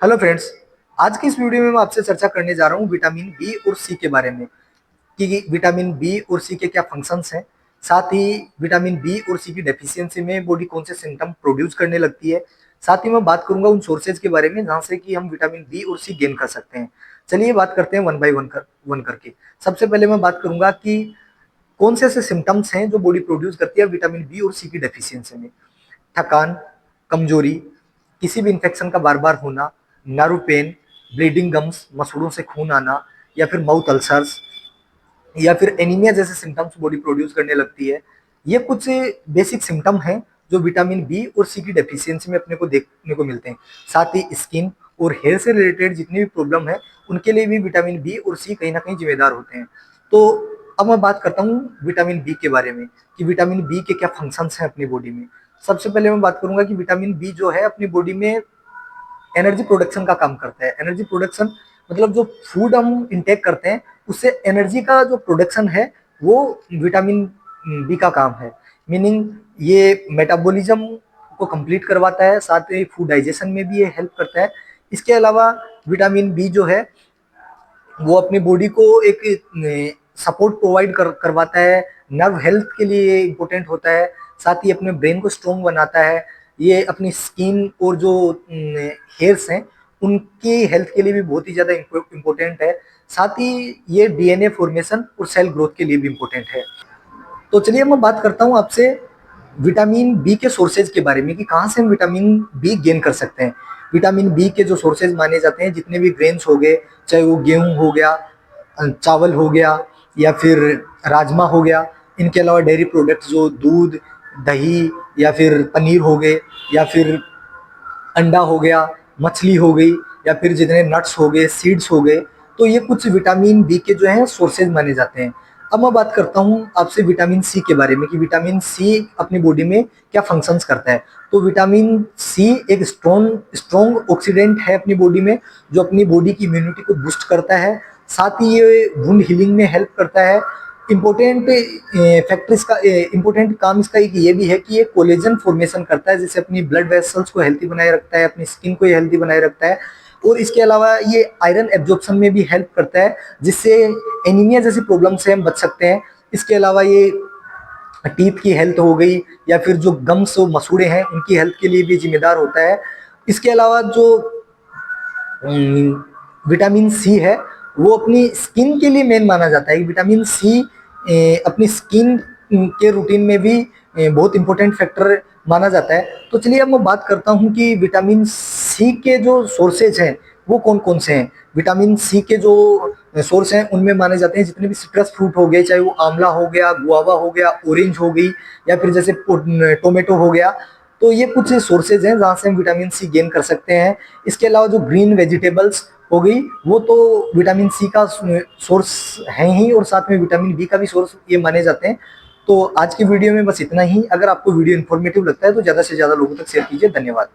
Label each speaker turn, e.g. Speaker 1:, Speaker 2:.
Speaker 1: Hello friends. आज की इस वीडियो में मैं आपसे चर्चा करने जा रहा हूँ विटामिन बी और सी के बारे में कि विटामिन बी और सी के क्या फंक्शंस हैं। साथ ही विटामिन बी और सी की डेफिशिएंसी में बॉडी कौन से सिम्टम प्रोड्यूस करने लगती है। साथ ही मैं बात करूंगा उन सोर्सेज के बारे में जहाँ से कि हम विटामिन बी और सी गेन कर सकते हैं। चलिए बात करते हैं वन बाय वन करके। सबसे पहले मैं बात करूंगा कि कौन से ऐसे सिम्टम्स हैं जो बॉडी प्रोड्यूस करती है विटामिन बी और सी की डेफिशिएंसी में। थकान, कमजोरी, किसी भी इंफेक्शन का बार बार होना, नर्व पेन, ब्लीडिंग गम्स, मसूड़ों से खून आना, या फिर माउथ अल्सर्स, या फिर एनीमिया जैसे सिम्टम्स बॉडी प्रोड्यूस करने लगती है। ये कुछ बेसिक सिम्टम हैं जो विटामिन बी और सी की डेफिशिएंसी में अपने को देखने को मिलते हैं। साथ ही स्किन और हेयर से रिलेटेड जितनी भी प्रॉब्लम है उनके लिए भी विटामिन बी और सी कहीं ना कहीं जिम्मेदार होते हैं। तो अब मैं बात करता हूँ विटामिन बी के बारे में कि विटामिन बी के क्या फंक्शंस हैं अपनी बॉडी में। सबसे पहले मैं बात करूंगा कि विटामिन बी जो है अपनी बॉडी में एनर्जी प्रोडक्शन का काम करता है। एनर्जी प्रोडक्शन मतलब जो फूड हम इंटेक करते हैं उससे एनर्जी का जो प्रोडक्शन है वो विटामिन बी का काम है। मीनिंग ये मेटाबॉलिज्म को कंप्लीट करवाता है, साथ ही फूड डाइजेशन में भी ये हेल्प करता है। इसके अलावा विटामिन बी जो है वो अपनी बॉडी को एक सपोर्ट प्रोवाइड करवाता है। नर्व हेल्थ के लिए ये इम्पोर्टेंट होता है। साथ ही अपने ब्रेन को स्ट्रोंग बनाता है। ये अपनी स्किन और जो हेयर्स हैं उनकी हेल्थ के लिए भी बहुत ही ज़्यादा इम्पोर्टेंट है। साथ ही ये डीएनए फॉर्मेशन और सेल ग्रोथ के लिए भी इम्पोर्टेंट है। तो चलिए मैं बात करता हूँ आपसे विटामिन बी के सोर्सेज के बारे में कि कहाँ से हम विटामिन बी गेन कर सकते हैं। विटामिन बी के जो सोर्सेज माने जाते हैं, जितने भी ग्रेन्स हो गए, चाहे वो गेहूं हो गया, चावल हो गया, या फिर राजमा हो गया, इनके अलावा डेयरी प्रोडक्ट्स जो दूध, दही, या फिर पनीर हो गए, या फिर अंडा हो गया, मछली हो गई, या फिर जितने नट्स हो गए, सीड्स हो गए, तो ये कुछ विटामिन बी के जो है सोर्सेज माने जाते हैं। अब मैं बात करता हूँ आपसे विटामिन सी के बारे में कि विटामिन सी अपनी बॉडी में क्या फंक्शंस करता है। तो विटामिन सी एक स्ट्रॉन्ग ऑक्सीडेंट है अपनी बॉडी में, जो अपनी बॉडी की इम्यूनिटी को बूस्ट करता है। साथ ही ये वुंड हीलिंग में हेल्प करता है। इम्पोर्टेंट फैक्टर इसका इम्पोर्टेंट काम इसका एक ये भी है कि ये कोलेजन फॉर्मेशन करता है, जैसे अपनी ब्लड वेसल्स को हेल्थी बनाए रखता है, अपनी स्किन को ये हेल्थी बनाए रखता है। और इसके अलावा ये आयरन एब्जॉर्प्शन में भी हेल्प करता है, जिससे एनीमिया जैसी प्रॉब्लम से हम बच सकते हैं। इसके अलावा ये टीथ की हेल्थ हो गई, या फिर जो गम्स और मसूड़े हैं उनकी हेल्थ के लिए भी जिम्मेदार होता है। इसके अलावा जो विटामिन सी है वो अपनी स्किन के लिए मेन माना जाता है। विटामिन सी अपनी स्किन के रूटीन में भी बहुत इंपॉर्टेंट फैक्टर माना जाता है। तो चलिए अब मैं बात करता हूँ कि विटामिन सी के जो सोर्सेज हैं वो कौन कौन से हैं। विटामिन सी के जो सोर्स हैं उनमें माने जाते हैं जितने भी सिट्रस फ्रूट हो गए, चाहे वो आंवला हो गया, गुआवा हो गया, ऑरेंज हो गई, या फिर जैसे टोमेटो हो गया। तो ये कुछ सोर्सेज हैं जहाँ से हम विटामिन सी गेन कर सकते हैं। इसके अलावा जो ग्रीन वेजिटेबल्स हो गई वो तो विटामिन सी का सोर्स है ही, और साथ में विटामिन बी का भी सोर्स ये माने जाते हैं। तो आज की वीडियो में बस इतना ही। अगर आपको वीडियो इन्फॉर्मेटिव लगता है तो ज़्यादा से ज़्यादा लोगों तक शेयर कीजिए। धन्यवाद।